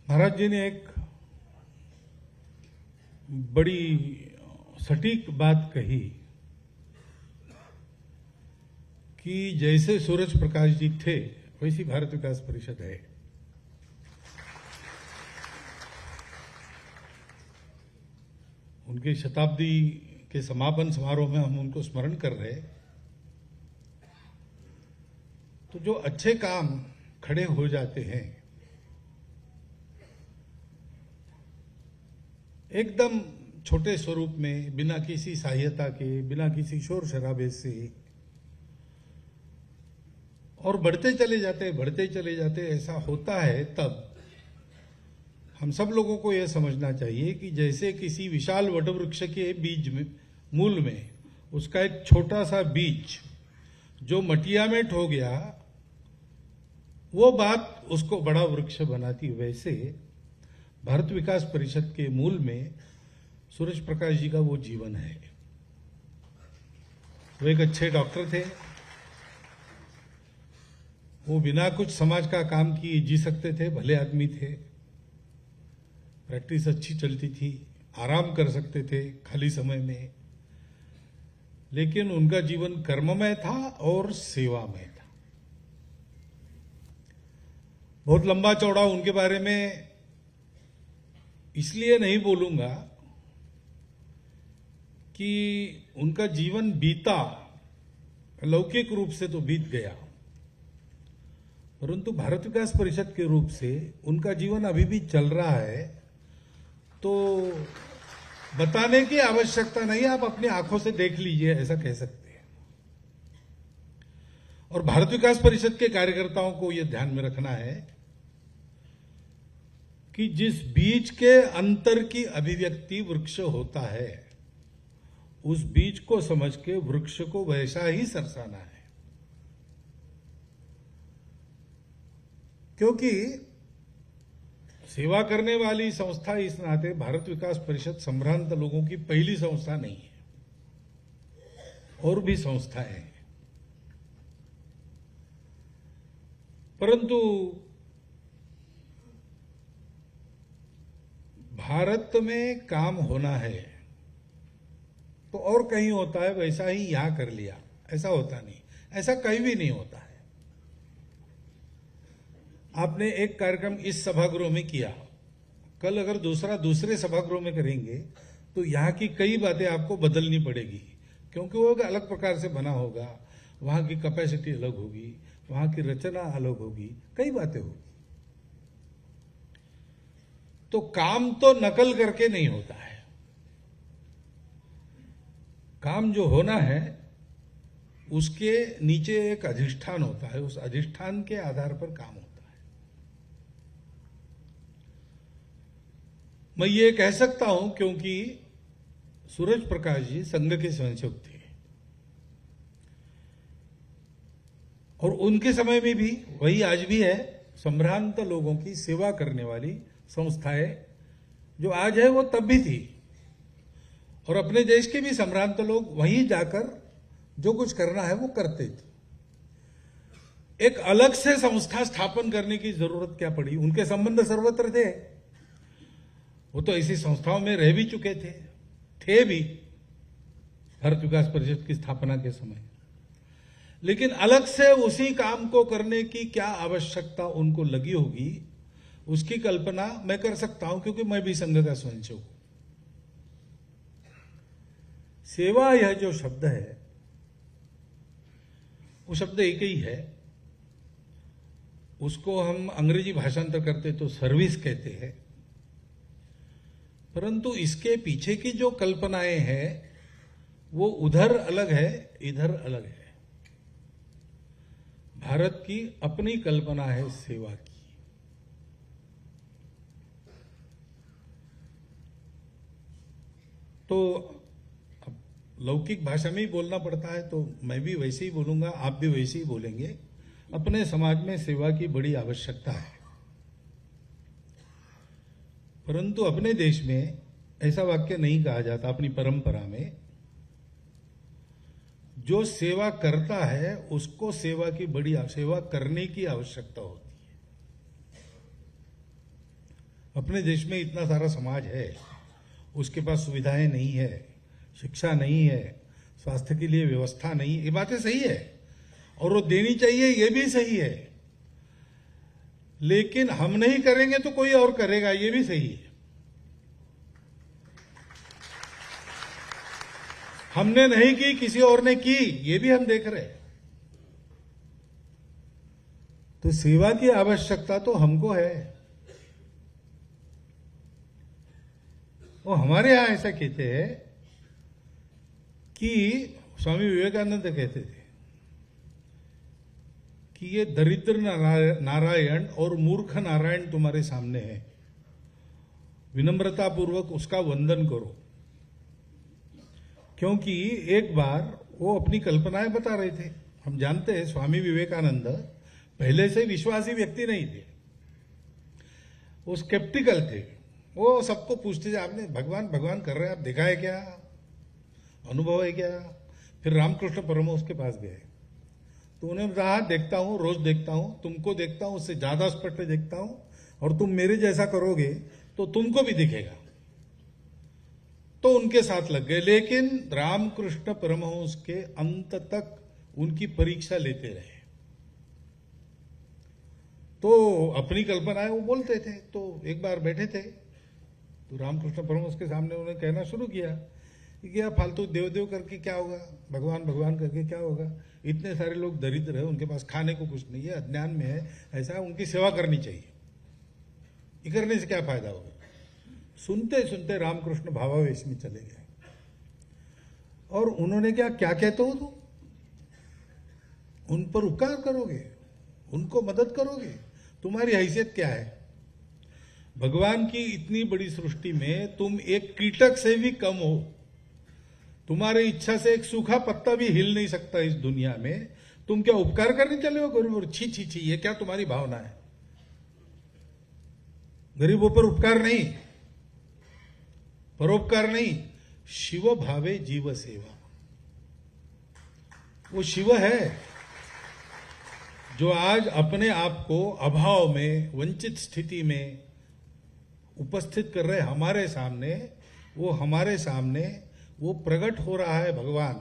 महाराज जी ने एक बड़ी सटीक बात कही कि जैसे सूरज प्रकाश जी थे वैसी भारत विकास परिषद है। उनकी शताब्दी के समापन समारोह में हम उनको स्मरण कर रहे, तो जो अच्छे काम खड़े हो जाते हैं एकदम छोटे स्वरूप में, बिना किसी सहायता के, बिना किसी शोर शराबे से, और बढ़ते चले जाते ऐसा होता है, तब हम सब लोगों को यह समझना चाहिए कि जैसे किसी विशाल वटवृक्ष के बीज में, मूल में उसका एक छोटा सा बीज जो मटिया में ठो गया, वो बात उसको बड़ा वृक्ष बनाती, वैसे भारत विकास परिषद के मूल में सूरज प्रकाश जी का वो जीवन है। वो एक अच्छे डॉक्टर थे, वो बिना कुछ समाज का काम किए जी सकते थे, भले आदमी थे, प्रैक्टिस अच्छी चलती थी, आराम कर सकते थे खाली समय में, लेकिन उनका जीवन कर्ममय था और सेवामय था। बहुत लंबा चौड़ा उनके बारे में इसलिए नहीं बोलूंगा कि उनका जीवन बीता, लौकिक रूप से तो बीत गया, परंतु भारत विकास परिषद के रूप से उनका जीवन अभी भी चल रहा है, तो बताने की आवश्यकता नहीं, आप अपनी आंखों से देख लीजिए, ऐसा कह सकते हैं। और भारत विकास परिषद के कार्यकर्ताओं को यह ध्यान में रखना है कि जिस बीज के अंतर की अभिव्यक्ति वृक्ष होता है, उस बीज को समझ के वृक्ष को वैसा ही सरसाना है। क्योंकि सेवा करने वाली संस्था इस नाते भारत विकास परिषद संभ्रांत लोगों की पहली संस्था नहीं है, और भी संस्थाएं हैं, परंतु भारत में काम होना है तो और कहीं होता है, वैसा ही यहां कर लिया, ऐसा होता नहीं, ऐसा कहीं भी नहीं होता है। आपने एक कार्यक्रम इस सभागृह में किया, कल अगर दूसरे सभागृह में करेंगे तो यहां की कई बातें आपको बदलनी पड़ेगी, क्योंकि वो एक अलग प्रकार से बना होगा, वहां की कैपेसिटी अलग होगी, वहां की रचना अलग होगी, कई बातें होगी। तो काम तो नकल करके नहीं होता है, काम जो होना है उसके नीचे एक अधिष्ठान होता है, उस अधिष्ठान के आधार पर काम होता है। मैं ये कह सकता हूं क्योंकि सूरज प्रकाश जी संघ के स्वयंसेवक थे, और उनके समय में भी, वही आज भी है, संभ्रांत लोगों की सेवा करने वाली संस्थाएं जो आज है वो तब भी थी, और अपने देश के भी संभ्रांत लोग वहीं जाकर जो कुछ करना है वो करते थे। एक अलग से संस्था स्थापन करने की जरूरत क्या पड़ी? उनके संबंध सर्वत्र थे, वो तो ऐसी संस्थाओं में रह भी चुके थे भी भारत विकास परिषद की स्थापना के समय, लेकिन अलग से उसी काम को करने की क्या आवश्यकता उनको लगी होगी, उसकी कल्पना मैं कर सकता हूं, क्योंकि मैं भी संघ का स्वयंसेवक हूं। सेवा यह जो शब्द है वो शब्द एक ही है, उसको हम अंग्रेजी भाषांतर करते तो सर्विस कहते हैं, परंतु इसके पीछे की जो कल्पनाएं हैं वो उधर अलग है, इधर अलग है। भारत की अपनी कल्पना है सेवा की। तो लौकिक भाषा में ही बोलना पड़ता है, तो मैं भी वैसे ही बोलूंगा, आप भी वैसे ही बोलेंगे। अपने समाज में सेवा की बड़ी आवश्यकता है, परंतु अपने देश में ऐसा वाक्य नहीं कहा जाता। अपनी परंपरा में जो सेवा करता है उसको सेवा करने की आवश्यकता होती है। अपने देश में इतना सारा समाज है, उसके पास सुविधाएं नहीं है, शिक्षा नहीं है, स्वास्थ्य के लिए व्यवस्था नहीं, ये बातें सही है और वो देनी चाहिए, ये भी सही है। लेकिन हम नहीं करेंगे तो कोई और करेगा, ये भी सही है। हमने नहीं की, किसी और ने की, ये भी हम देख रहे हैं। तो सेवा की आवश्यकता तो हमको है। वो हमारे यहां ऐसा कहते हैं कि स्वामी विवेकानंद कहते थे कि ये दरिद्र नारायण और मूर्ख नारायण तुम्हारे सामने है, विनम्रता पूर्वक उसका वंदन करो। क्योंकि एक बार वो अपनी कल्पनाएं बता रहे थे। हम जानते हैं स्वामी विवेकानंद पहले से विश्वासी व्यक्ति नहीं थे, वो स्केप्टिकल थे। वो सबको पूछते थे, आपने भगवान भगवान कर रहे हैं, आप देखा है क्या, अनुभव है क्या? फिर रामकृष्ण परमहंस के पास गए तो उन्हें कहा, देखता हूं, रोज देखता हूं, तुमको देखता हूं, उससे ज्यादा स्पष्ट देखता हूं, और तुम मेरे जैसा करोगे तो तुमको भी दिखेगा। तो उनके साथ लग गए। लेकिन रामकृष्ण परमहंस के अंत तक उनकी परीक्षा लेते रहे। तो अपनी कल्पनाएं वो बोलते थे। तो एक बार बैठे थे तो रामकृष्ण परमहंस के सामने उन्होंने कहना शुरू किया कि क्या फालतू देव देव करके क्या होगा, भगवान भगवान करके क्या होगा, इतने सारे लोग दरिद्र है, उनके पास खाने को कुछ नहीं है, अज्ञान में है, ऐसा उनकी सेवा करनी चाहिए, ये करने से क्या फायदा होगा। सुनते सुनते रामकृष्ण भावावेश में चले गए और उन्होंने क्या क्या कहते हो तुम, उन पर उपकार करोगे, उनको मदद करोगे, तुम्हारी हैसियत क्या है? भगवान की इतनी बड़ी सृष्टि में तुम एक कीटक से भी कम हो, तुम्हारी इच्छा से एक सूखा पत्ता भी हिल नहीं सकता इस दुनिया में, तुम क्या उपकार करने चले हो गरीबों? छी छी छी, ये क्या तुम्हारी भावना है? गरीबों पर उपकार नहीं, परोपकार नहीं, शिव भावे जीव सेवा। वो शिव है जो आज अपने आप को अभाव में, वंचित स्थिति में उपस्थित कर रहे हमारे सामने। वो हमारे सामने वो प्रकट हो रहा है भगवान,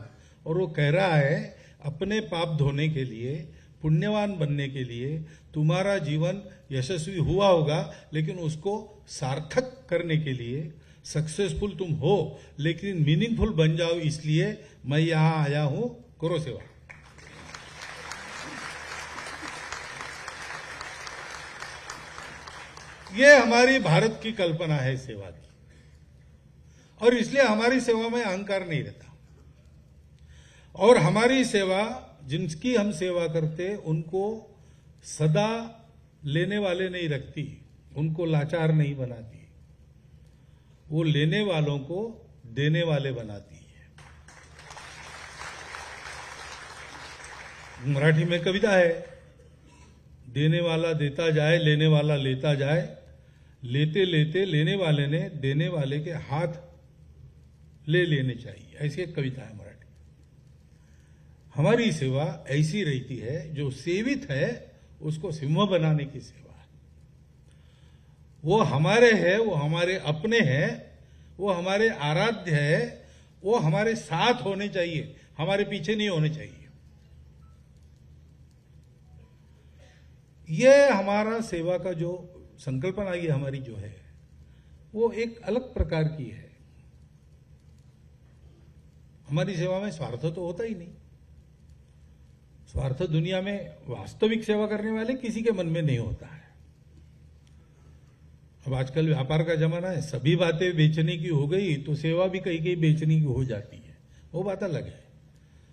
और वो कह रहा है अपने पाप धोने के लिए, पुण्यवान बनने के लिए तुम्हारा जीवन यशस्वी हुआ होगा, लेकिन उसको सार्थक करने के लिए, सक्सेसफुल तुम हो लेकिन मीनिंगफुल बन जाओ, इसलिए मैं यहां आया हूं, करो सेवा। ये हमारी भारत की कल्पना है सेवा की, और इसलिए हमारी सेवा में अहंकार नहीं रहता। और हमारी सेवा, जिनकी हम सेवा करते, उनको सदा लेने वाले नहीं रखती, उनको लाचार नहीं बनाती, वो लेने वालों को देने वाले बनाती है। मराठी में कविता है, देने वाला देता जाए, लेने वाला लेता जाए, लेते लेते लेने वाले ने देने वाले के हाथ ले लेने चाहिए, ऐसी एक कविता है मराठी। हमारी सेवा ऐसी रहती है, जो सेवित है उसको सिंह बनाने की सेवा है। वो हमारे है, वो हमारे अपने हैं, वो हमारे आराध्य है, वो हमारे साथ होने चाहिए, हमारे पीछे नहीं होने चाहिए। ये हमारा सेवा का जो संकल्पना ये हमारी जो है, वो एक अलग प्रकार की है। हमारी सेवा में स्वार्थ तो होता ही नहीं। स्वार्थ दुनिया में वास्तविक सेवा करने वाले किसी के मन में नहीं होता है। अब आजकल व्यापार का जमाना है, सभी बातें बेचने की हो गई तो सेवा भी कहीं कहीं बेचने की हो जाती है, वो बात अलग है।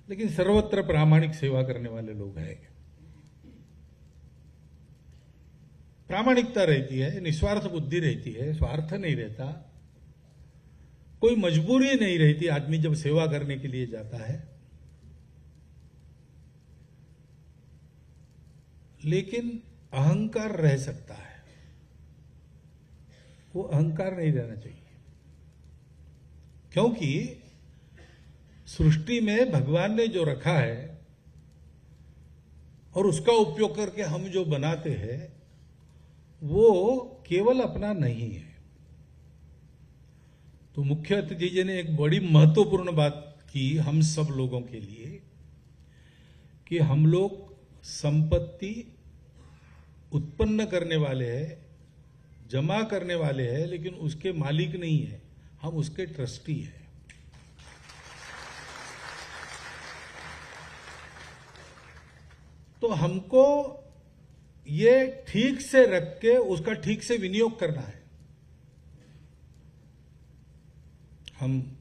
लेकिन सर्वत्र प्रामाणिक सेवा करने वाले लोग हैं, प्रामाणिकता रहती है, निस्वार्थ बुद्धि रहती है, स्वार्थ नहीं रहता, कोई मजबूरी नहीं रहती आदमी जब सेवा करने के लिए जाता है। लेकिन अहंकार रह सकता है, वो अहंकार नहीं रहना चाहिए। क्योंकि सृष्टि में भगवान ने जो रखा है और उसका उपयोग करके हम जो बनाते हैं, वो केवल अपना नहीं है। तो मुख्य अतिथि जी ने एक बड़ी महत्वपूर्ण बात की हम सब लोगों के लिए कि हम लोग संपत्ति उत्पन्न करने वाले हैं, जमा करने वाले हैं, लेकिन उसके मालिक नहीं है, हम उसके ट्रस्टी हैं। तो हमको ये ठीक से रख के उसका ठीक से विनियोग करना है। हम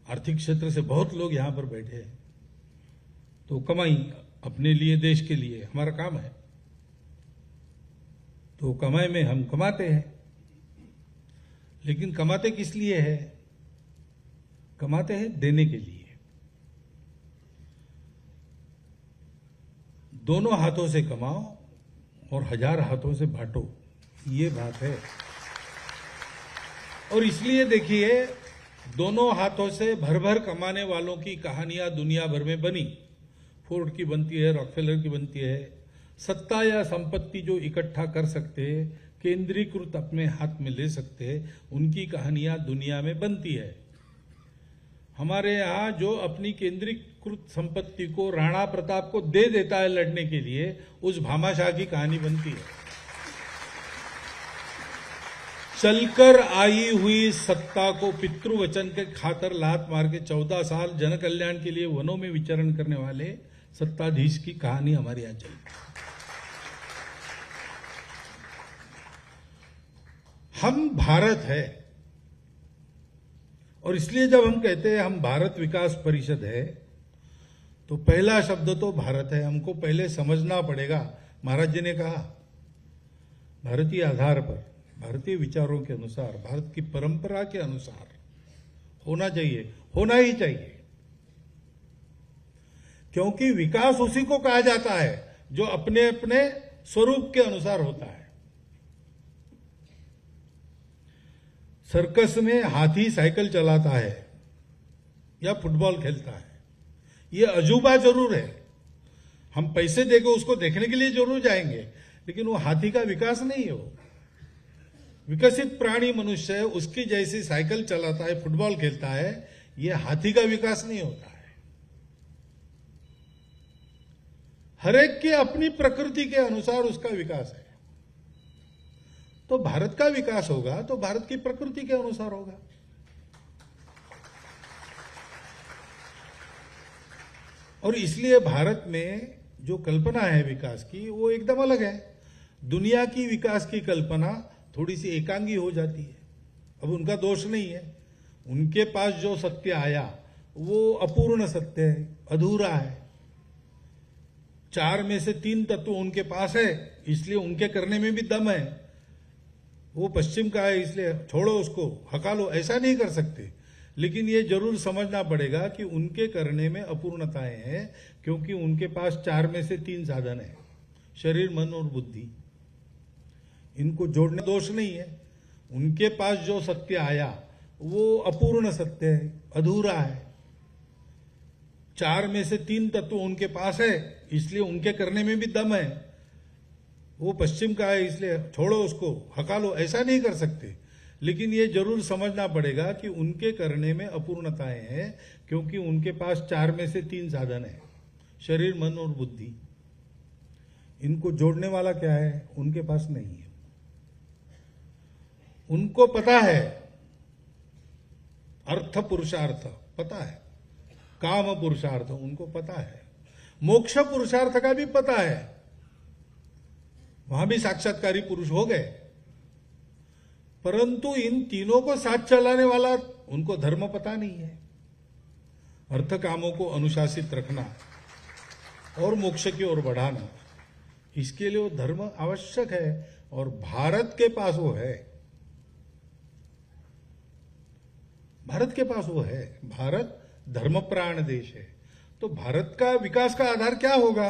आर्थिक क्षेत्र से बहुत लोग यहां पर बैठे हैं, तो कमाई अपने लिए, देश के लिए हमारा काम है। तो कमाई में हम कमाते हैं, लेकिन कमाते किस लिए है? कमाते हैं देने के लिए। दोनों हाथों से कमाओ और 1000 हाथों से बांटो, ये बात है। और इसलिए देखिए, दोनों हाथों से भर भर कमाने वालों की कहानियां दुनिया भर में बनी। फोर्ड की बनती है, रॉकफेलर की बनती है। सत्ता या संपत्ति जो इकट्ठा कर सकते हैं, केंद्रीकृत अपने हाथ में ले सकते हैं, उनकी कहानियां दुनिया में बनती है। हमारे यहाँ जो अपनी केंद्रीकृत संपत्ति को राणा प्रताप को दे देता है लड़ने के लिए, उस भामाशाह की कहानी बनती है। चलकर आई हुई सत्ता को पितृवचन के खातर लात मार के 14 साल जन कल्याण के लिए वनों में विचरण करने वाले सत्ताधीश की कहानी हमारे यहां चली। हम भारत है, और इसलिए जब हम कहते हैं हम भारत विकास परिषद है, तो पहला शब्द तो भारत है। हमको पहले समझना पड़ेगा। महाराज जी ने कहा, भारतीय आधार पर, भारतीय विचारों के अनुसार, भारत की परंपरा के अनुसार होना चाहिए, होना ही चाहिए। क्योंकि विकास उसी को कहा जाता है जो अपने अपने स्वरूप के अनुसार होता है। सर्कस में हाथी साइकिल चलाता है या फुटबॉल खेलता है, ये अजूबा जरूर है। हम पैसे देके उसको देखने के लिए जरूर जाएंगे, लेकिन वो हाथी का विकास नहीं है। वो विकसित प्राणी मनुष्य है, उसकी जैसी साइकिल चलाता है, फुटबॉल खेलता है, ये हाथी का विकास नहीं होता है। हर एक की अपनी प्रकृति के अनुसार उसका विकास है। तो भारत का विकास होगा तो भारत की प्रकृति के अनुसार होगा। और इसलिए भारत में जो कल्पना है विकास की, वो एकदम अलग है। दुनिया की विकास की कल्पना थोड़ी सी एकांगी हो जाती है। अब उनका दोष नहीं है, उनके पास जो सत्य आया वो अपूर्ण सत्य है, अधूरा है। 4 में से 3 तत्व उनके पास है, इसलिए उनके करने में भी दम है। वो पश्चिम का है, इसलिए छोड़ो उसको, हका लो, ऐसा नहीं कर सकते। लेकिन ये जरूर समझना पड़ेगा कि उनके करने में अपूर्णताएं हैं, क्योंकि उनके पास 4 में से 3 साधन है, शरीर, मन और बुद्धि। इनको जोड़ने दोष नहीं है। उनके पास जो सत्य आया वो अपूर्ण सत्य है, अधूरा है। 4 में से 3 तत्व उनके पास है, इसलिए उनके करने में भी दम है। वो पश्चिम का है, इसलिए छोड़ो उसको, हका लो, ऐसा नहीं कर सकते। लेकिन ये जरूर समझना पड़ेगा कि उनके करने में अपूर्णताएं हैं, क्योंकि उनके पास 4 में से 3 साधन है, शरीर, मन और बुद्धि। इनको जोड़ने वाला क्या है? उनके पास नहीं है। उनको पता है अर्थ पुरुषार्थ, पता है काम पुरुषार्थ, उनको पता है मोक्ष पुरुषार्थ का भी पता है। वहां भी साक्षात्कारी पुरुष हो गए, परंतु इन तीनों को साथ चलाने वाला उनको धर्म पता नहीं है। अर्थ कामों को अनुशासित रखना और मोक्ष की ओर बढ़ाना, इसके लिए वो धर्म आवश्यक है, और भारत के पास वो है। भारत के पास वो है। भारत धर्मप्राण देश है। तो भारत का विकास का आधार क्या होगा?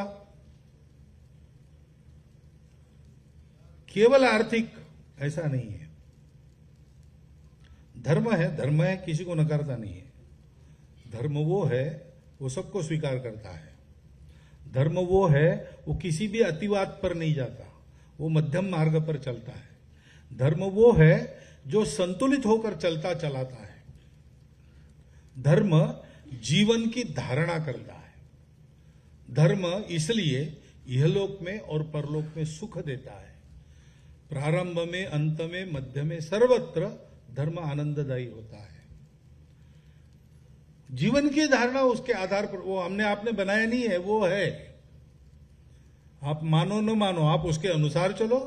केवल आर्थिक ऐसा नहीं है। धर्म है, धर्म है, किसी को नकारता नहीं है। धर्म वो है, वो सबको स्वीकार करता है। धर्म वो है, वो किसी भी अतिवाद पर नहीं जाता, वो मध्यम मार्ग पर चलता है। धर्म वो है जो संतुलित होकर चलता चलाता है। धर्म जीवन की धारणा करता है। धर्म इसलिए इहलोक में और परलोक में सुख देता है। प्रारंभ में, अंत में, मध्य में, सर्वत्र धर्म आनंददायी होता है। जीवन की धारणा उसके आधार पर, वो हमने आपने बनाया नहीं है, वो है। आप मानो न मानो, आप उसके अनुसार चलो,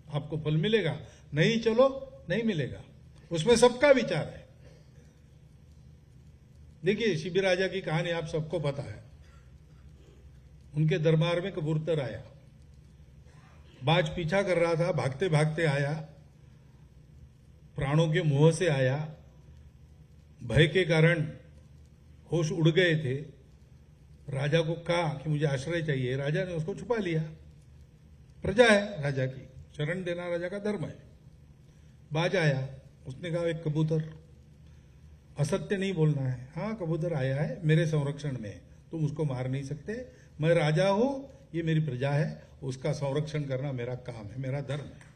आपको फल मिलेगा, नहीं चलो नहीं मिलेगा। उसमें सबका विचार है। देखिए, शिबी राजा की कहानी आप सबको पता है। उनके दरबार में कबूतर आया, बाज पीछा कर रहा था, भागते भागते आया, प्राणों के मुंह से आया, भय के कारण होश उड़ गए थे। राजा को कहा कि मुझे आश्रय चाहिए, राजा ने उसको छुपा लिया। प्रजा है राजा की, शरण देना राजा का धर्म है। बाज आया, उसने कहा एक कबूतर, असत्य नहीं बोलना है। हाँ, कबूतर आया है, मेरे संरक्षण में है, तुम उसको मार नहीं सकते। मैं राजा हूं, ये मेरी प्रजा है, उसका संरक्षण करना मेरा काम है, मेरा धर्म है।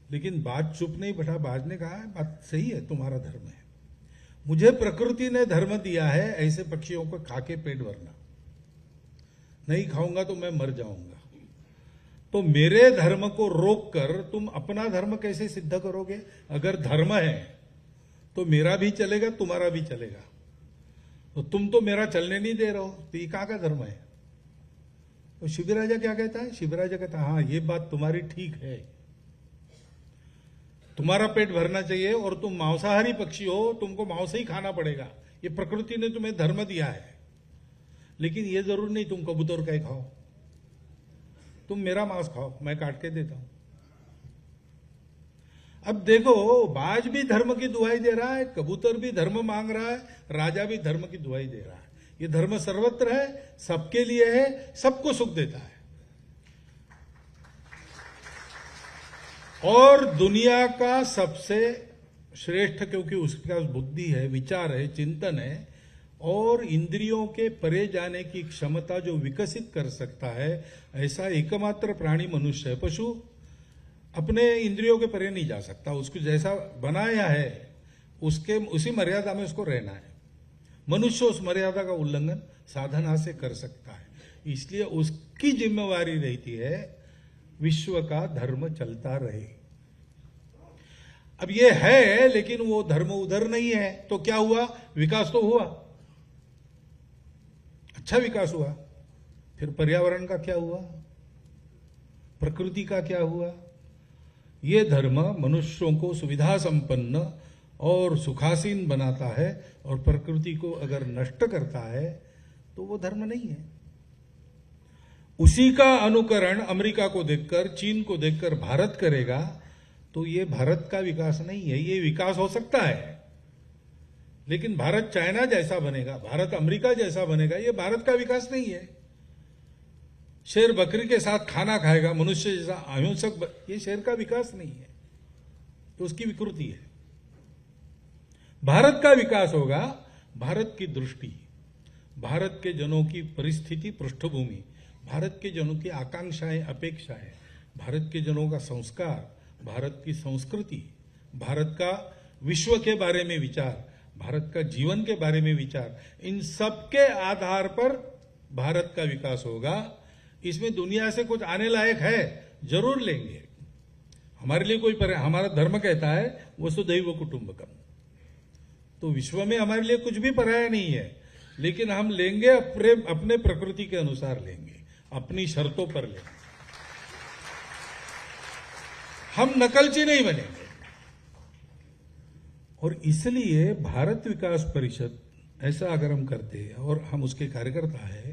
लेकिन बाज चुप नहीं बैठा। बाज ने कहा बात सही है, तुम्हारा धर्म है, मुझे प्रकृति ने धर्म दिया है ऐसे पक्षियों को खा के पेट भरना, नहीं खाऊंगा तो मैं मर जाऊंगा। तो मेरे धर्म को रोककर तुम अपना धर्म कैसे सिद्ध करोगे? अगर धर्म है तो मेरा भी चलेगा, तुम्हारा भी चलेगा। तो तुम तो मेरा चलने नहीं दे रहे हो, तो ये कहां का धर्म है? तो शिबी राजा क्या कहता है? शिबी राजा कहता है, हाँ ये बात तुम्हारी ठीक है, तुम्हारा पेट भरना चाहिए और तुम मांसाहारी पक्षी हो, तुमको मांस ही खाना पड़ेगा। ये प्रकृति ने तुम्हें धर्म दिया है, लेकिन ये जरूर नहीं तुम कबूतर का ही खाओ, तुम मेरा मांस खाओ, मैं काट के देता हूं। अब देखो, बाज भी धर्म की दुहाई दे रहा है, कबूतर भी धर्म मांग रहा है, राजा भी धर्म की दुहाई दे रहा है। ये धर्म सर्वत्र है, सबके लिए है, सबको सुख देता है। और दुनिया का सबसे श्रेष्ठ, क्योंकि उसके पास बुद्धि है, विचार है, चिंतन है और इंद्रियों के परे जाने की क्षमता जो विकसित कर सकता है, ऐसा एकमात्र प्राणी मनुष्य है। पशु अपने इंद्रियों के परे नहीं जा सकता, उसको जैसा बनाया है उसके उसी मर्यादा में उसको रहना है। मनुष्य उस मर्यादा का उल्लंघन साधना से कर सकता है, इसलिए उसकी जिम्मेवारी रहती है विश्व का धर्म चलता रहे। अब ये है, लेकिन वो धर्म उधर नहीं है, तो क्या हुआ? विकास तो हुआ, अच्छा विकास हुआ। फिर पर्यावरण का क्या हुआ? प्रकृति का क्या हुआ? ये धर्म मनुष्यों को सुविधा संपन्न और सुखासीन बनाता है, और प्रकृति को अगर नष्ट करता है तो वो धर्म नहीं है। उसी का अनुकरण अमेरिका को देखकर, चीन को देखकर भारत करेगा तो ये भारत का विकास नहीं है। ये विकास हो सकता है, लेकिन भारत चाइना जैसा बनेगा, भारत अमेरिका जैसा बनेगा, ये भारत का विकास नहीं है। शेर बकरी के साथ खाना खाएगा, मनुष्य जैसा अहिंसक, ये शेर का विकास नहीं है, तो उसकी विकृति है। भारत का विकास होगा भारत की दृष्टि, भारत के जनों की परिस्थिति, पृष्ठभूमि, भारत के जनों की आकांक्षाएं, अपेक्षाएं, भारत के जनों का संस्कार, भारत की संस्कृति, भारत का विश्व के बारे में विचार, भारत का जीवन के बारे में विचार, इन सब के आधार पर भारत का विकास होगा। इसमें दुनिया से कुछ आने लायक है, जरूर लेंगे। हमारे लिए कोई हमारा धर्म कहता है वसुधैव कुटुंबकम, तो विश्व में हमारे लिए कुछ भी पराया नहीं है, लेकिन हम लेंगे अपने प्रकृति के अनुसार लेंगे, अपनी शर्तों पर लेंगे। हम नकलची नहीं बनेंगे। और इसलिए भारत विकास परिषद ऐसा अगर हम करते हैं और हम उसके कार्यकर्ता है,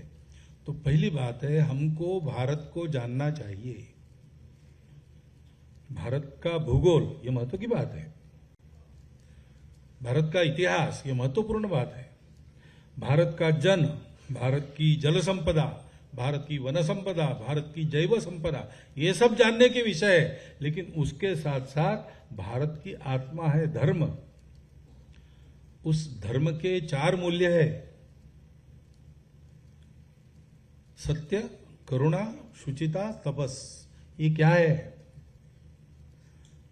तो पहली बात है हमको भारत को जानना चाहिए। भारत का भूगोल ये महत्व की बात है, भारत का इतिहास ये महत्वपूर्ण बात है, भारत का जन, भारत की जल संपदा, भारत की वन संपदा, भारत की जैव संपदा, ये सब जानने के विषय है। लेकिन उसके साथ साथ भारत की आत्मा है धर्म, उस धर्म के 4 मूल्य है, सत्य, करुणा, शुचिता, तपस। ये क्या है?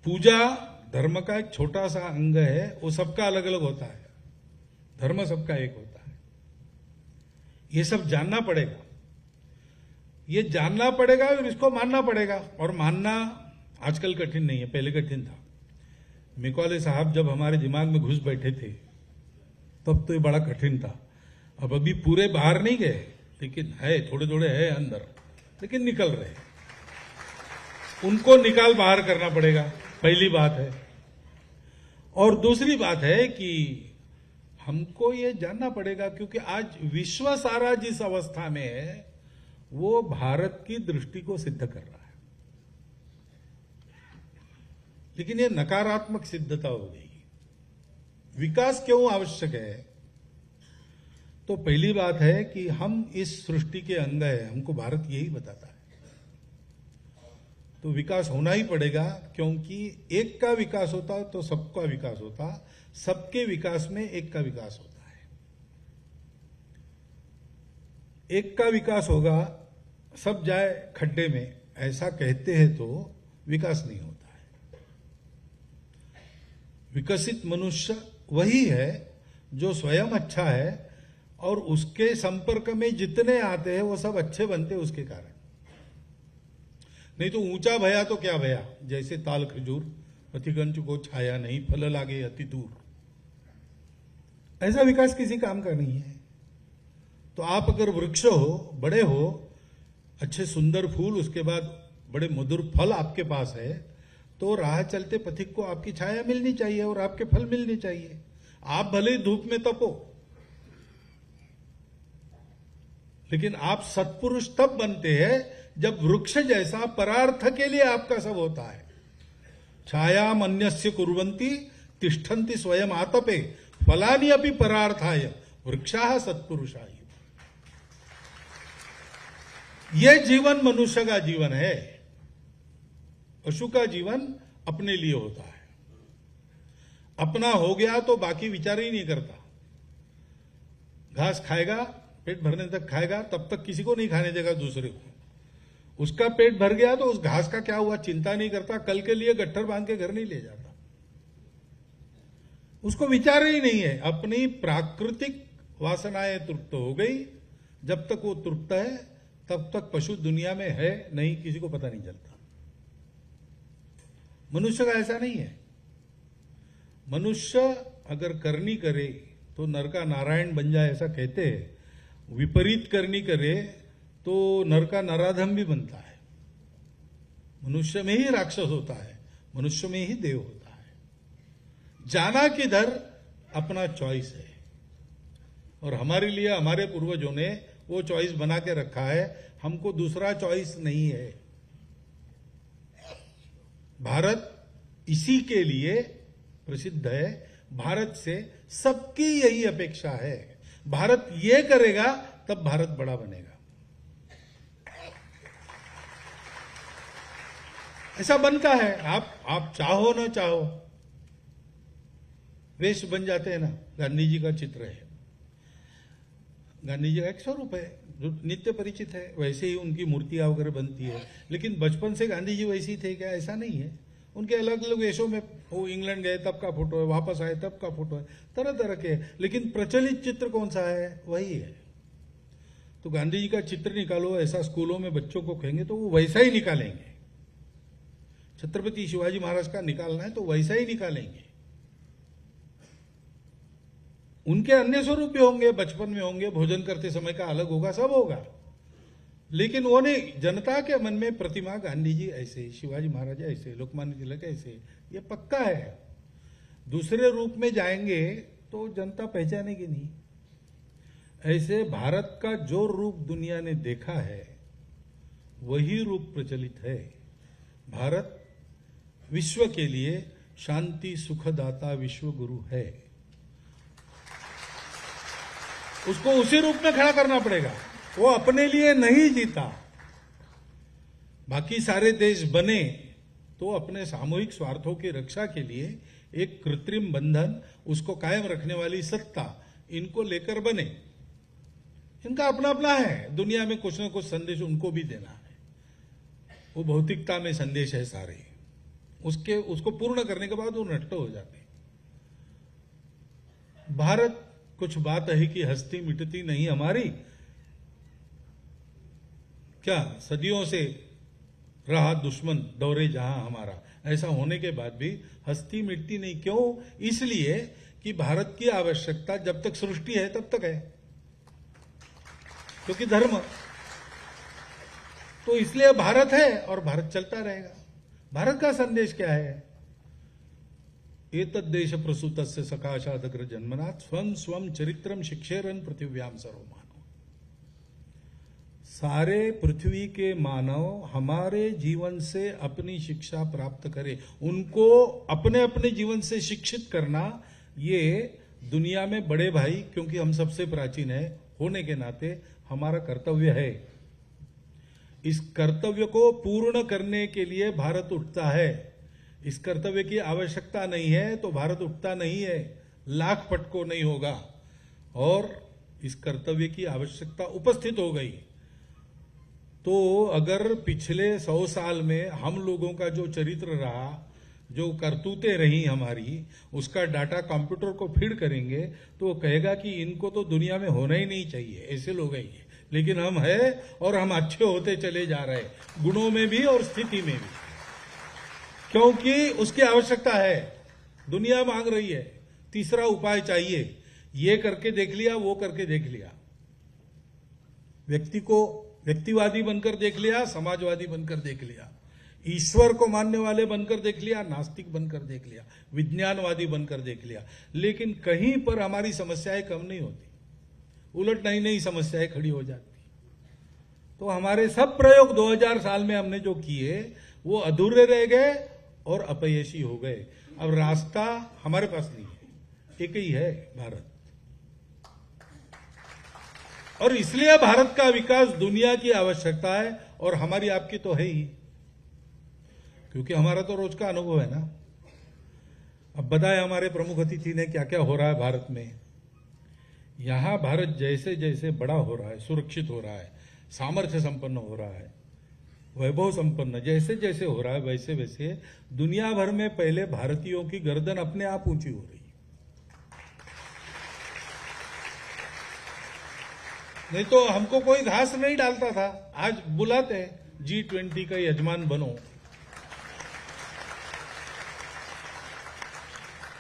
पूजा धर्म का एक छोटा सा अंग है, वो सबका अलग अलग होता है, धर्म सबका एक होता है। ये सब जानना पड़ेगा, ये जानना पड़ेगा और इसको मानना पड़ेगा। और मानना आजकल कठिन नहीं है, पहले कठिन था। मिकौले साहब जब हमारे दिमाग में घुस बैठे थे तब तो ये बड़ा कठिन था। अब अभी पूरे बाहर नहीं गए, लेकिन है, थोड़े थोड़े है अंदर, लेकिन निकल रहे। उनको निकाल बाहर करना पड़ेगा, पहली बात है। और दूसरी बात है कि हमको ये जानना पड़ेगा, क्योंकि आज विश्व सारा जिस अवस्था में है वो भारत की दृष्टि को सिद्ध कर रहा है, लेकिन ये नकारात्मक सिद्धता हो गई। विकास क्यों आवश्यक है? तो पहली बात है कि हम इस सृष्टि के अंग है, हमको भारत यही बताता है। तो विकास होना ही पड़ेगा, क्योंकि एक का विकास होता तो सबका विकास होता, सबके विकास में एक का विकास होता है। एक का विकास होगा, सब जाए खड्डे में, ऐसा कहते हैं तो विकास नहीं होता है। विकसित मनुष्य वही है जो स्वयं अच्छा है और उसके संपर्क में जितने आते हैं वो सब अच्छे बनते हैं उसके कारण। नहीं तो ऊंचा भया तो क्या भया, जैसे ताल खजूर अतिगंज को छाया नहीं, फल लागे अति दूर। ऐसा विकास किसी काम का नहीं है। तो आप अगर वृक्ष हो, बड़े हो, अच्छे सुंदर फूल, उसके बाद बड़े मधुर फल आपके पास है, तो राह चलते पथिक को आपकी छाया मिलनी चाहिए और आपके फल मिलने चाहिए। आप भले ही धूप में तपो, लेकिन आप सत्पुरुष तब बनते हैं जब वृक्ष जैसा परार्थ के लिए आपका सब होता है। छाया मन्यस्य कुर्वन्ति तिष्ठन्ति स्वयं आतपे फलानि अपि परार्थाय वृक्षाः सत्पुरुषाय। यह जीवन मनुष्य का जीवन है। पशु का जीवन अपने लिए होता है, अपना हो गया तो बाकी विचार ही नहीं करता। घास खाएगा, पेट भरने तक खाएगा, तब तक किसी को नहीं खाने देगा दूसरे को। उसका पेट भर गया तो उस घास का क्या हुआ चिंता नहीं करता, कल के लिए गट्ठर बांध के घर नहीं ले जाता। उसको विचार ही नहीं है। अपनी प्राकृतिक वासनाएं तृप्त हो गई, जब तक वो तृप्त है तब तक पशु दुनिया में है नहीं, किसी को पता नहीं चलता। मनुष्य का ऐसा नहीं है। मनुष्य अगर करनी करे तो नर का नारायण बन जाए, ऐसा कहते हैं। विपरीत करनी करे तो नर का नराधम भी बनता है। मनुष्य में ही राक्षस होता है, मनुष्य में ही देव होता है। जाना किधर अपना चॉइस है, और हमारे लिए हमारे पूर्वजों ने वो चॉइस बना के रखा है, हमको दूसरा चॉइस नहीं है। भारत इसी के लिए प्रसिद्ध है। भारत से सबकी यही अपेक्षा है। भारत ये करेगा तब भारत बड़ा बनेगा। ऐसा बनता है। आप चाहो ना चाहो, वेश बन जाते हैं ना। गांधी जी का चित्र है, गांधी जी का एक स्वरूप है जो नित्य परिचित है, वैसे ही उनकी मूर्तियां वगैरह बनती है। लेकिन बचपन से गांधी जी वैसे ही थे क्या? ऐसा नहीं है। उनके अलग अलग वेशों में, वो इंग्लैंड गए तब का फोटो है, वापस आए तब का फोटो है, तरह तरह के। लेकिन प्रचलित चित्र कौन सा है? वही है। तो गांधी जी का चित्र निकालो, ऐसा स्कूलों में बच्चों को कहेंगे तो वो वैसा ही निकालेंगे। छत्रपति शिवाजी महाराज का निकालना है तो वैसा ही निकालेंगे। उनके अन्य स्वरूप भी होंगे, बचपन में होंगे, भोजन करते समय का अलग होगा, सब होगा। लेकिन वो नहीं, जनता के मन में प्रतिमा गांधी जी ऐसे, शिवाजी महाराज ऐसे, लोकमान्य तिलक ऐसे, ये पक्का है। दूसरे रूप में जाएंगे तो जनता पहचानेगी नहीं। ऐसे भारत का जो रूप दुनिया ने देखा है वही रूप प्रचलित है। भारत विश्व के लिए शांति सुखदाता विश्व गुरु है। उसको उसी रूप में खड़ा करना पड़ेगा। वो अपने लिए नहीं जीता। बाकी सारे देश बने तो अपने सामूहिक स्वार्थों की रक्षा के लिए एक कृत्रिम बंधन, उसको कायम रखने वाली सत्ता, इनको लेकर बने। इनका अपना अपना है। दुनिया में कुछ न कुछ संदेश उनको भी देना है। वो भौतिकता में संदेश है सारे, उसको पूर्ण करने के बाद वो नष्ट हो जाते हैं। भारत कुछ बात है कि हस्ती मिटती नहीं हमारी, क्या सदियों से रहा दुश्मन दौरे जहां हमारा, ऐसा होने के बाद भी हस्ती मिटती नहीं। क्यों? इसलिए कि भारत की आवश्यकता जब तक सृष्टि है तब तक है, क्योंकि धर्म, तो इसलिए भारत है और भारत चलता रहेगा। भारत का संदेश क्या है? एतद्देश प्रसूतस्य सकाशादग्र जन्मनात् स्वं स्वं चरित्रम शिक्षेरन पृथिव्याम सर्वमानव। सारे पृथ्वी के मानव हमारे जीवन से अपनी शिक्षा प्राप्त करें, उनको अपने अपने जीवन से शिक्षित करना, ये दुनिया में बड़े भाई, क्योंकि हम सबसे प्राचीन है होने के नाते हमारा कर्तव्य है। इस कर्तव्य को पूर्ण करने के लिए भारत उठता है। इस कर्तव्य की आवश्यकता नहीं है तो भारत उठता नहीं है, लाख पटको नहीं होगा। और इस कर्तव्य की आवश्यकता उपस्थित हो गई तो अगर पिछले 100 साल में हम लोगों का जो चरित्र रहा, जो करतूतें रही हमारी, उसका डाटा कंप्यूटर को फीड करेंगे तो वो कहेगा कि इनको तो दुनिया में होना ही नहीं चाहिए, ऐसे लोग हैं ये। लेकिन हम हैं और हम अच्छे होते चले जा रहे हैं, गुणों में भी और स्थिति में भी, क्योंकि उसकी आवश्यकता है, दुनिया मांग रही है। तीसरा उपाय चाहिए, ये करके देख लिया, वो करके देख लिया, व्यक्ति को व्यक्तिवादी बनकर देख लिया, समाजवादी बनकर देख लिया, ईश्वर को मानने वाले बनकर देख लिया, नास्तिक बनकर देख लिया, विज्ञानवादी बनकर देख लिया, लेकिन कहीं पर हमारी समस्याएं कम नहीं होती, उलट नई नई समस्याएं खड़ी हो जाती। तो हमारे सब प्रयोग 2000 साल में हमने जो किए वो अधूरे रह गए और अपयशी हो गए। अब रास्ता हमारे पास नहीं है, एक ही है भारत। और इसलिए भारत का विकास दुनिया की आवश्यकता है और हमारी आपकी तो है ही, क्योंकि हमारा तो रोज का अनुभव है ना। अब बताया हमारे प्रमुख अतिथि ने क्या क्या हो रहा है भारत में। यहां भारत जैसे जैसे बड़ा हो रहा है, सुरक्षित हो रहा है, सामर्थ्य संपन्न हो रहा है, वैभव संपन्न जैसे जैसे हो रहा है, वैसे वैसे दुनिया भर में पहले भारतीयों की गर्दन अपने आप ऊंची हो रही है। नहीं तो हमको कोई घास नहीं डालता था, आज बुलाते हैं G20 का यजमान बनो।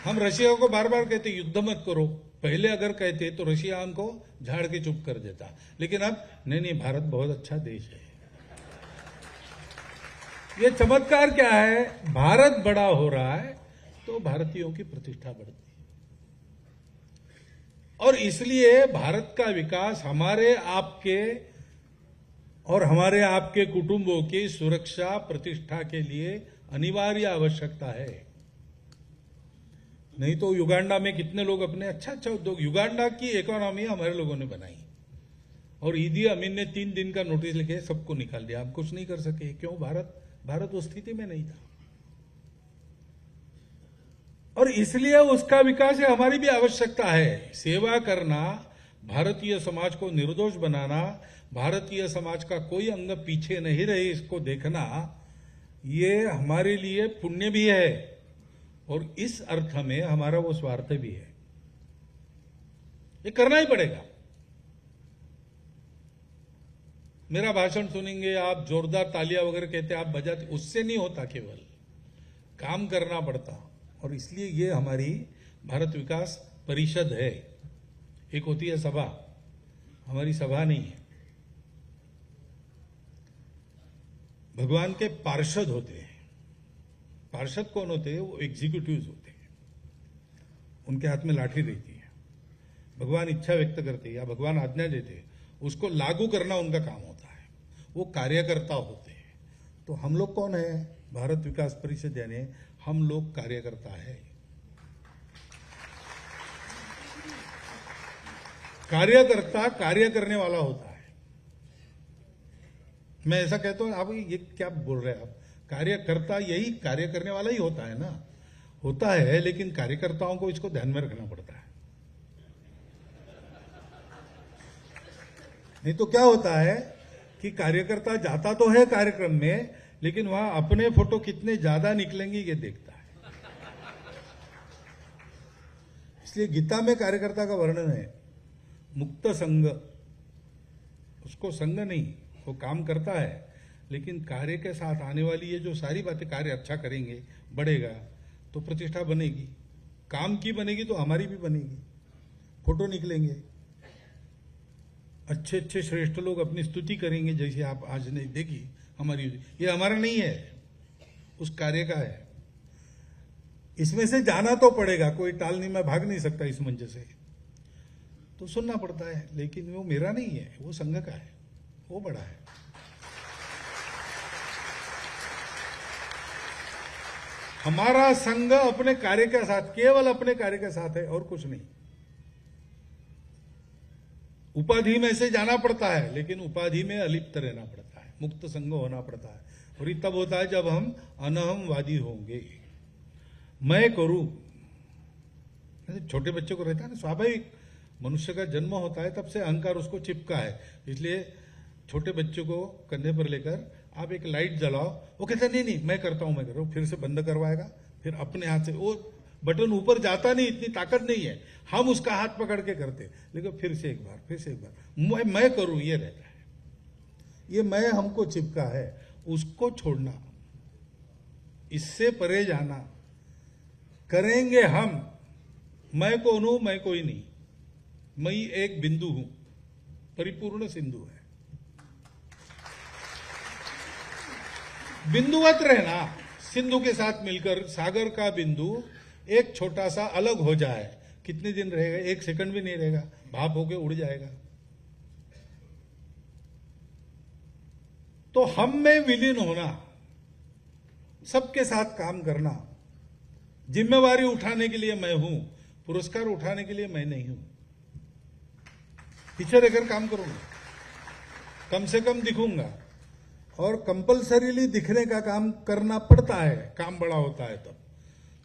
हम रशिया को बार बार कहते युद्ध मत करो, पहले अगर कहते तो रशिया हमको झाड़ के चुप कर देता, लेकिन अब नहीं, भारत बहुत अच्छा देश है। ये चमत्कार क्या है? भारत बड़ा हो रहा है तो भारतीयों की प्रतिष्ठा बढ़ती है, और इसलिए भारत का विकास हमारे आपके और हमारे आपके कुटुंबों की सुरक्षा प्रतिष्ठा के लिए अनिवार्य आवश्यकता है। नहीं तो युगांडा में कितने लोग अपने अच्छा उद्योग, युगांडा की इकोनॉमी हमारे लोगों ने बनाई, और ईदी अमीन ने 3 दिन का नोटिस लिखे सबको निकाल दिया, हम कुछ नहीं कर सके। क्यों? भारत उस स्थिति में नहीं था, और इसलिए उसका विकास है, हमारी भी आवश्यकता है। सेवा करना, भारतीय समाज को निर्दोष बनाना, भारतीय समाज का कोई अंग पीछे नहीं रहे इसको देखना, ये हमारे लिए पुण्य भी है और इस अर्थ में हमारा वो स्वार्थ भी है। ये करना ही पड़ेगा। मेरा भाषण सुनेंगे आप, जोरदार तालियां वगैरह कहते आप बजाते, उससे नहीं होता, केवल काम करना पड़ता। और इसलिए ये हमारी भारत विकास परिषद है। एक होती है सभा, हमारी सभा नहीं है। भगवान के पार्षद होते हैं। पार्षद कौन होते हैं? वो एग्जीक्यूटिव्स होते हैं, उनके हाथ में लाठी रहती है। भगवान इच्छा व्यक्त करते या भगवान आज्ञा देते, उसको लागू करना उनका काम होता है। वो कार्यकर्ता होते हैं। तो हम लोग कौन है? भारत विकास परिषद, यानी हम लोग कार्यकर्ता है। कार्यकर्ता कार्य करने वाला होता है। मैं ऐसा कहता हूं, आप ये क्या बोल रहे हैं आप? कार्यकर्ता यही कार्य करने वाला ही होता है ना, होता है, लेकिन कार्यकर्ताओं को इसको ध्यान में रखना पड़ता है। नहीं तो क्या होता है कि कार्यकर्ता जाता तो है कार्यक्रम में, लेकिन वहां अपने फोटो कितने ज्यादा निकलेंगे ये देखता है। इसलिए गीता में कार्यकर्ता का वर्णन है, मुक्त संग, उसको संग नहीं, वो काम करता है लेकिन कार्य के साथ आने वाली ये जो सारी बातें, कार्य अच्छा करेंगे, बढ़ेगा तो प्रतिष्ठा बनेगी, काम की बनेगी तो हमारी भी बनेगी, फोटो निकलेंगे, अच्छे अच्छे श्रेष्ठ लोग अपनी स्तुति करेंगे, जैसे आप आज नहीं देखी हमारी, ये हमारा नहीं है, उस कार्य का है। इसमें से जाना तो पड़ेगा, कोई टाल नहीं, मैं भाग नहीं सकता इस मंच से, तो सुनना पड़ता है, लेकिन वो मेरा नहीं है, वो संघ का है, वो बड़ा है। हमारा संघ अपने कार्य के साथ, केवल अपने कार्य के साथ है और कुछ नहीं। उपाधि में से जाना पड़ता है लेकिन उपाधि में अलिप्त रहना पड़ता है, मुक्त संघ होना पड़ता है, और ये तब होता है जब हम अनहमवादी होंगे। मैं करूं, छोटे बच्चे को रहता है ना, स्वाभाविक, मनुष्य का जन्म होता है तब से अहंकार उसको चिपका है। इसलिए छोटे बच्चे को कंधे पर लेकर आप एक लाइट जलाओ, वो कहता नहीं नहीं मैं करता हूं, मैं कर रहा हूं, फिर से बंद करवाएगा, फिर अपने हाथ से, वो बटन ऊपर जाता नहीं, इतनी ताकत नहीं है, हम उसका हाथ पकड़ के करते, लेकिन फिर से एक बार, फिर से एक बार, मैं करूं, ये रहता है, ये मैं हमको चिपका है, उसको छोड़ना, इससे परे जाना, करेंगे हम। मैं कौन हूं? मैं कोई नहीं, मैं एक बिंदु हूं, परिपूर्ण सिंधु है। बिंदुवत रहना, सिंधु के साथ मिलकर सागर का बिंदु एक छोटा सा अलग हो जाए, कितने दिन रहेगा? 1 सेकंड भी नहीं रहेगा, भाप होके उड़ जाएगा। तो हम में विलीन होना, सबके साथ काम करना, जिम्मेवारी उठाने के लिए मैं हूं, पुरस्कार उठाने के लिए मैं नहीं हूं। पीछे रहकर काम करूंगा, कम से कम दिखूंगा, और कंपलसरीली दिखने का काम करना पड़ता है, काम बड़ा होता है तब।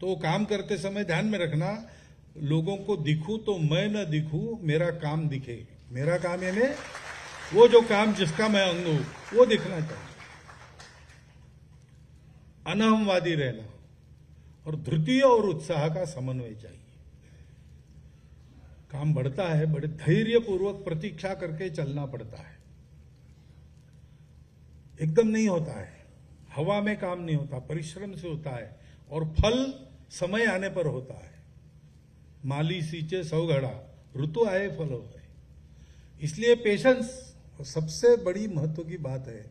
तो वो काम करते समय ध्यान में रखना, लोगों को दिखूं तो मैं न दिखूं, मेरा काम दिखे। मेरा काम यानी वो जो काम जिसका मैं अंग हूं, वो दिखना चाहिए। अनहमवादी रहना और धृति और उत्साह का समन्वय चाहिए। काम बढ़ता है, बड़े धैर्यपूर्वक प्रतीक्षा करके चलना पड़ता है, एकदम नहीं होता है, हवा में काम नहीं होता, परिश्रम से होता है, और फल समय आने पर होता है। माली सींचे 100 घड़ा, ऋतु आए फल होए। इसलिए पेशेंस सबसे बड़ी महत्व की बात है।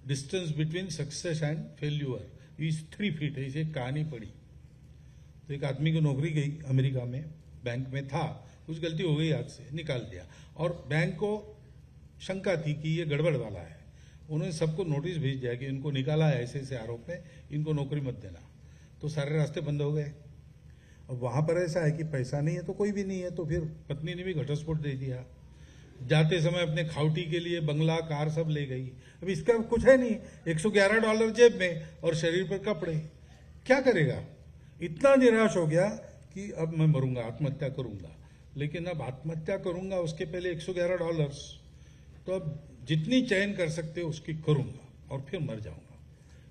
Distance between success and failure is 3 feet है। इसे एक कहानी पड़ी, तो एक आदमी की नौकरी गई अमेरिका में, बैंक में था, कुछ गलती हो गई, हाथ से निकाल दिया, और बैंक को शंका थी कि ये गड़बड़ वाला है। उन्होंने सबको नोटिस भेज दिया कि इनको निकाला है ऐसे ऐसे आरोप में, इनको नौकरी मत देना। तो सारे रास्ते बंद हो गए। अब वहां पर ऐसा है कि पैसा नहीं है तो कोई भी नहीं है, तो फिर पत्नी ने भी घटस्फोट दे दिया। जाते समय अपने खाउटी के लिए बंगला, कार सब ले गई। अब इसका कुछ है नहीं, $111 जेब में और शरीर पर कपड़े, क्या करेगा? इतना निराश हो गया कि अब मैं मरूंगा, आत्महत्या करूंगा। लेकिन अब आत्महत्या करूंगा उसके पहले $111, तो अब जितनी चयन कर सकते हो उसकी करूंगा और फिर मर जाऊंगा।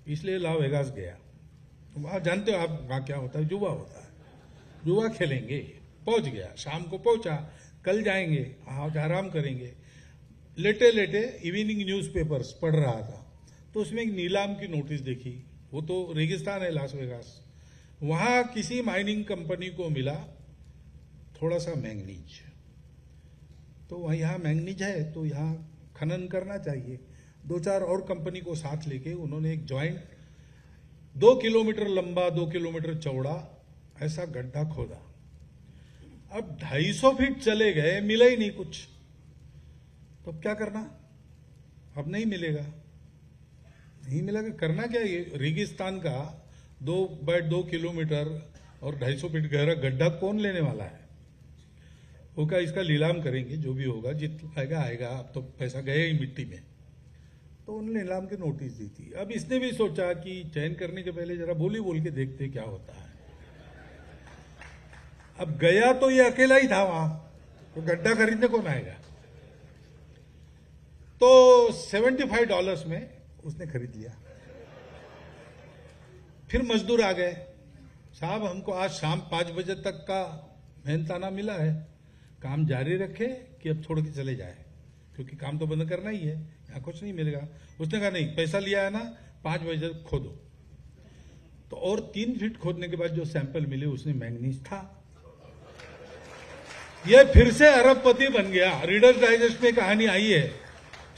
इसलिए ला वेगास गया। वहां जानते हो आप वहां क्या होता है? जुआ होता है, जुआ खेलेंगे। पहुंच गया, शाम को पहुंचा, कल जाएंगे, आज आराम करेंगे। लेटे लेटे इवनिंग न्यूज़पेपर्स पढ़ रहा था, तो उसमें एक नीलाम की नोटिस देखी। वो तो रेगिस्तान है लास वेगास, वहां किसी माइनिंग कंपनी को मिला थोड़ा सा मैंगनीज। तो वहां यहाँ मैंगनीज है तो यहाँ खनन करना चाहिए। 2-4 और कंपनी को साथ लेके उन्होंने एक ज्वाइंट 2 किलोमीटर लंबा, 2 किलोमीटर चौड़ा ऐसा गड्ढा खोदा। अब 250 फीट चले गए, मिला ही नहीं कुछ। तो अब क्या करना? अब नहीं मिलेगा, नहीं मिलेगा, करना क्या? ये रेगिस्तान का 2x2 किलोमीटर और 250 फीट गहरा गड्ढा कौन लेने वाला है? वो क्या, इसका नीलाम करेंगे, जो भी होगा, जितना आएगा आएगा, अब तो पैसा गया ही मिट्टी में। तो उन्होंने नीलाम की नोटिस दी थी। अब इसने भी सोचा कि चयन करने के पहले जरा बोल के देखते क्या होता है। अब गया तो ये अकेला ही था वहां, तो गड्ढा खरीदने कौन आएगा? तो $75 में उसने खरीद लिया। फिर मजदूर आ गए, साहब हमको आज शाम 5 बजे तक का मेहनताना मिला है, काम जारी रखे कि अब छोड़ के चले जाए, क्योंकि काम तो बंद करना ही है, यहाँ कुछ नहीं मिलेगा। उसने कहा नहीं, पैसा लिया है ना, 5 बजे तक खोदो। तो और 3 फीट खोदने के बाद जो सैंपल मिले उसमें मैंगनीज था। ये फिर से अरबपति बन गया। रीडर्स डाइजेस्ट में कहानी आई है,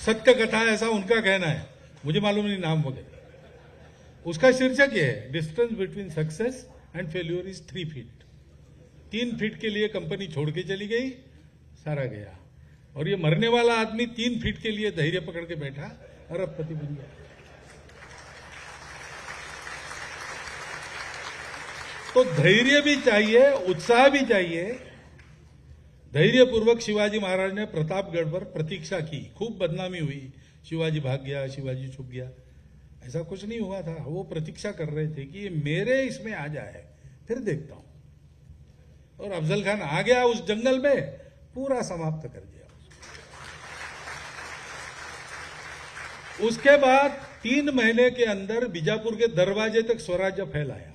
सत्य कथा, ऐसा उनका कहना है, मुझे मालूम नहीं नाम वगैरह। उसका शीर्षक ये है, distance between success and failure is 3 feet. 3 feet के लिए कंपनी छोड़ के चली गई, सारा गया। और ये मरने वाला आदमी 3 फीट के लिए धैर्य पकड़ के बैठा, अरबपति बन गया। तो धैर्य भी चाहिए, उत्साह भी चाहिए। धैर्यपूर्वक शिवाजी महाराज ने प्रतापगढ़ पर प्रतीक्षा की, खूब बदनामी हुई, शिवाजी भाग गया, शिवाजी छुप गया, ऐसा कुछ नहीं हुआ था। वो प्रतीक्षा कर रहे थे कि ये मेरे इसमें आ जाए, फिर देखता हूं। और अफजल खान आ गया उस जंगल में, पूरा समाप्त कर दिया। उसके बाद 3 महीने के अंदर बीजापुर के दरवाजे तक स्वराज्य फैलाया।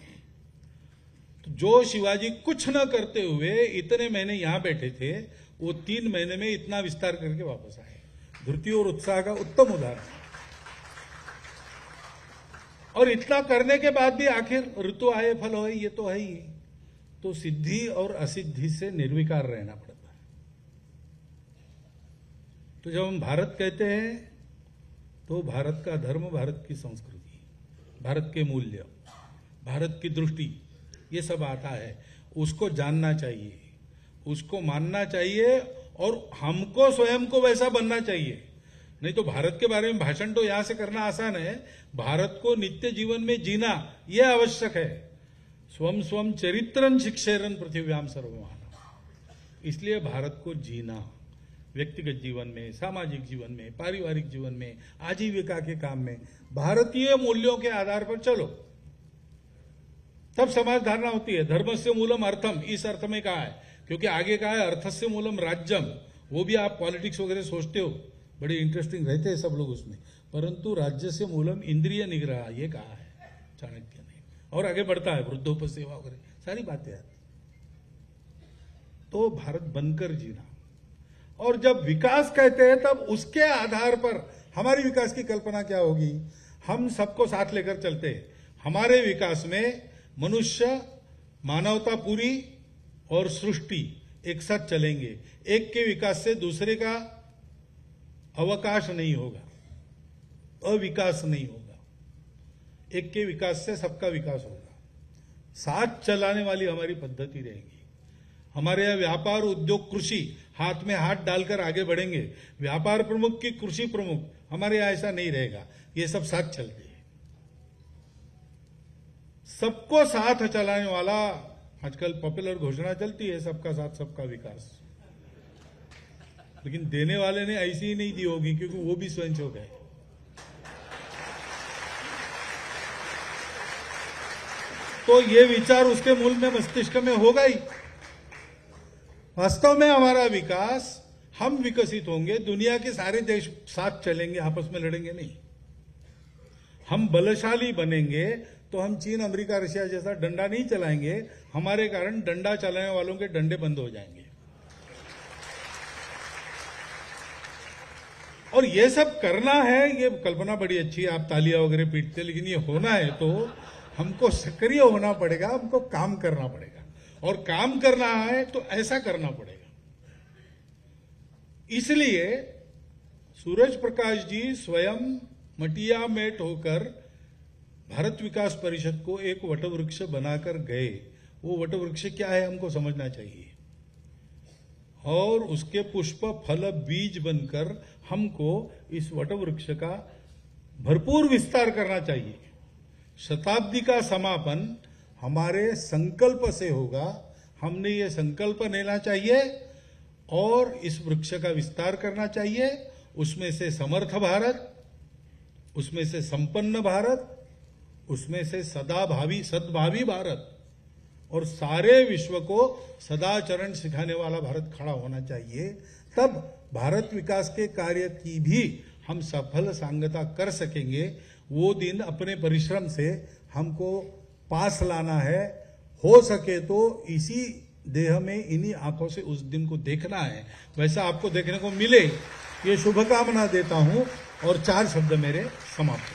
तो जो शिवाजी कुछ न करते हुए इतने महीने यहां बैठे थे, वो 3 महीने में इतना विस्तार करके वापस आए। धृति और उत्साह का उत्तम उदाहरण। और इतना करने के बाद भी आखिर ऋतु आए फल होए, ये तो है ही। तो सिद्धि और असिद्धि से निर्विकार रहना पड़ता है। तो जब हम भारत कहते हैं तो भारत का धर्म, भारत की संस्कृति, भारत के मूल्य, भारत की दृष्टि, ये सब आता है। उसको जानना चाहिए, उसको मानना चाहिए, और हमको स्वयं को वैसा बनना चाहिए। नहीं तो भारत के बारे में भाषण तो यहां से करना आसान है, भारत को नित्य जीवन में जीना यह आवश्यक है। स्वम स्वम चरित्रं शिक्षेरन पृथिव्याम सर्वमानव। इसलिए भारत को जीना, व्यक्तिगत जीवन में, सामाजिक जीवन में, पारिवारिक जीवन में, आजीविका के काम में भारतीय मूल्यों के आधार पर चलो, तब समाज धारणा होती है। धर्मस्य मूलम अर्थम, इस अर्थ में कहा है, क्योंकि आगे कहा है अर्थस्य मूलम राज्यम। वो भी आप पॉलिटिक्स वगैरह सोचते हो, बड़े इंटरेस्टिंग रहते हैं सब लोग उसमें, परंतु राज्य से मूलम इंद्रिय निग्रह, ये कहा है चाणक्य ने। और आगे बढ़ता है वृद्धोपसेवा वगैरह, सारी बातें आती। तो भारत बनकर जीना। और जब विकास कहते हैं तब उसके आधार पर हमारी विकास की कल्पना क्या होगी। हम सबको साथ लेकर चलते हैं। हमारे विकास में मनुष्य, मानवता पूरी और सृष्टि एक साथ चलेंगे। एक के विकास से दूसरे का अवकाश नहीं होगा, अविकास नहीं होगा। एक के विकास से सबका विकास होगा। साथ चलाने वाली हमारी पद्धति रहेगी। हमारे यहां व्यापार, उद्योग, कृषि हाथ में हाथ डालकर आगे बढ़ेंगे। व्यापार प्रमुख की कृषि प्रमुख, हमारे यहां ऐसा नहीं रहेगा। ये सब साथ चलते हैं। सबको साथ चलाने वाला, आजकल पॉपुलर घोषणा चलती है सबका साथ सबका विकास, लेकिन देने वाले ने ऐसी ही नहीं दी होगी, क्योंकि वो भी स्वयंसेवक है। तो ये विचार उसके मूल में, मस्तिष्क में होगा ही। वास्तव में हमारा विकास, हम विकसित होंगे, दुनिया के सारे देश साथ चलेंगे, आपस में लड़ेंगे नहीं। हम बलशाली बनेंगे तो हम चीन, अमेरिका, रशिया जैसा डंडा नहीं चलाएंगे। हमारे कारण डंडा चलाने वालों के डंडे बंद हो जाएंगे। और ये सब करना है, ये कल्पना बड़ी अच्छी है, आप तालियां वगैरह पीटते, लेकिन ये होना है तो हमको सक्रिय होना पड़ेगा, हमको काम करना पड़ेगा। और काम करना है तो ऐसा करना पड़ेगा। इसलिए सूरज प्रकाश जी स्वयं मटिया मेट होकर भारत विकास परिषद को एक वटवृक्ष बनाकर गए। वो वटवृक्ष क्या है हमको समझना चाहिए, और उसके पुष्प, फल, बीज बनकर हमको इस वटवृक्ष का भरपूर विस्तार करना चाहिए। शताब्दी का समापन हमारे संकल्प से होगा। हमने ये संकल्प लेना चाहिए और इस वृक्ष का विस्तार करना चाहिए। उसमें से समर्थ भारत, उसमें से संपन्न भारत, उसमें से सदाभावी, सद्भावी भारत, और सारे विश्व को सदाचरण सिखाने वाला भारत खड़ा होना चाहिए। तब भारत विकास के कार्य की भी हम सफल सांगता कर सकेंगे। वो दिन अपने परिश्रम से हमको पास लाना है, हो सके तो इसी देह में इन्हीं आंखों से उस दिन को देखना है, वैसा आपको देखने को मिले, ये शुभकामना देता हूं और 4 शब्द मेरे समाप्त।